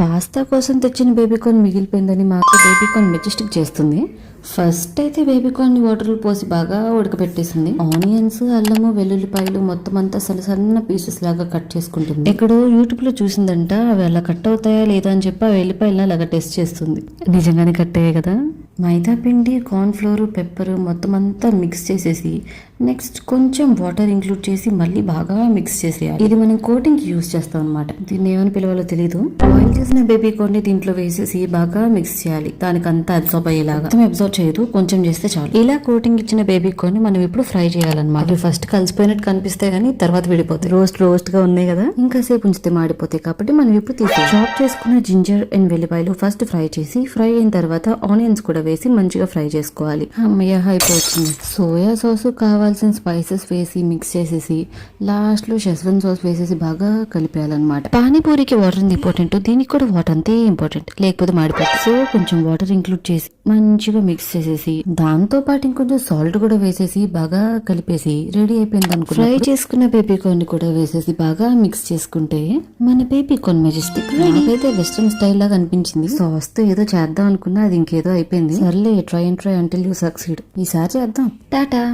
Pasta కోసం తెచ్చిన baby corn మిగిలిపోయిందని మా అక్క బేబీకార్న్ మెజెస్టిక్ చేస్తుంది. ఫస్ట్ అయితే బేబీకార్న్ వాటర్లో పోసి బాగా ఉడకబెట్టేసింది. ఆనియన్స్, అల్లము, వెల్లుల్లిపాయలు మొత్తం అంతా సన్న పీసెస్ లాగా కట్ చేసుకుంటుంది. ఎక్కడో యూట్యూబ్ లో చూసిందంట, అవి అలా కట్ అవుతాయా లేదా అని చెప్పి ఆ వెల్లిపాయలను అలాగా టెస్ట్ చేస్తుంది. నిజంగానే కట్ అయ్యాయి కదా. మైదా పిండి, కార్న్ ఫ్లోర్, పెప్పర్ మొత్తం అంతా మిక్స్ చేసేసి నెక్స్ట్ కొంచెం వాటర్ ఇంక్లూడ్ చేసి మళ్ళీ బాగా మిక్స్ చేసేయాలి. ఇది మనం కోటింగ్ కి యూజ్ చేస్తాం అనమాట. దీన్ని ఏమని పిలవాలో తెలీదు. బాయిల్ చేసిన బేబీకార్న్ ని దీంట్లో వేసేసి బాగా మిక్స్ చేయాలి. దానికి అంతా అబ్జార్బ్ అయ్యేలాగా. అబ్జార్బ్ చేయదు, కొంచెం చేస్తే చాలు. ఇలా కోటింగ్ ఇచ్చిన బేబీకార్న్ ని మనం ఇప్పుడు ఫ్రై చేయాలన్నమాట. అవి ఫస్ట్ కలిసిపోయినట్టు కనిపిస్తాయి కానీ తర్వాత విడిపోతాయి. రోస్ట్ గా ఉన్నాయి కదా, ఇంకా సేపు ఉంచితే మాడిపోతాయి. కాబట్టి మనం ఇప్పుడు తీసి చాప్ చేసుకున్న జింజర్ అండ్ వెల్లిపాయలు ఫస్ట్ ఫ్రై చేసి, ఫ్రై అయిన తర్వాత ఆనియన్స్ కూడా వేసి మంచిగా ఫ్రై చేసుకోవాలి. అమ్మయ్య అయిపోతుంది. సోయా సాస్, కావాల్సిన స్పైసెస్ వేసి మిక్స్ చేసేసి లాస్ట్ లో షెజ్వాన్ సాస్ వేసేసి బాగా కలిపేయాలన్నమాట. పానీపూరికి వాటర్ ఇంపార్టెంట్, దీనికి కూడా వాటర్ అంతే ఇంపార్టెంట్, లేకపోతే మాడిపోతుంది. సో కొంచెం వాటర్ ఇంక్లూడ్ చేసి మంచిగా మిక్స్ చేసేసి దాంతో పాటు ఇంకొంచెం సాల్ట్ కూడా వేసేసి బాగా కలిపేసి రెడీ అయిపోయింది అనుకో. ఫ్రై చేసుకున్న బేబీకార్న్ ని కూడా వేసేసి బాగా మిక్స్ చేసుకుంటే మన బేబీకార్న్ మెజెస్టిక్. నాకైతే వెస్ట్రన్ స్టైల్ లాగా అనిపించింది. సాస్ తో ఏదో చేద్దాం అనుకున్నా, అది ఇంకేదో అయిపోయింది. సర్లే, try and try until you succeed. ఈసారి చేద్దాం. టాటా.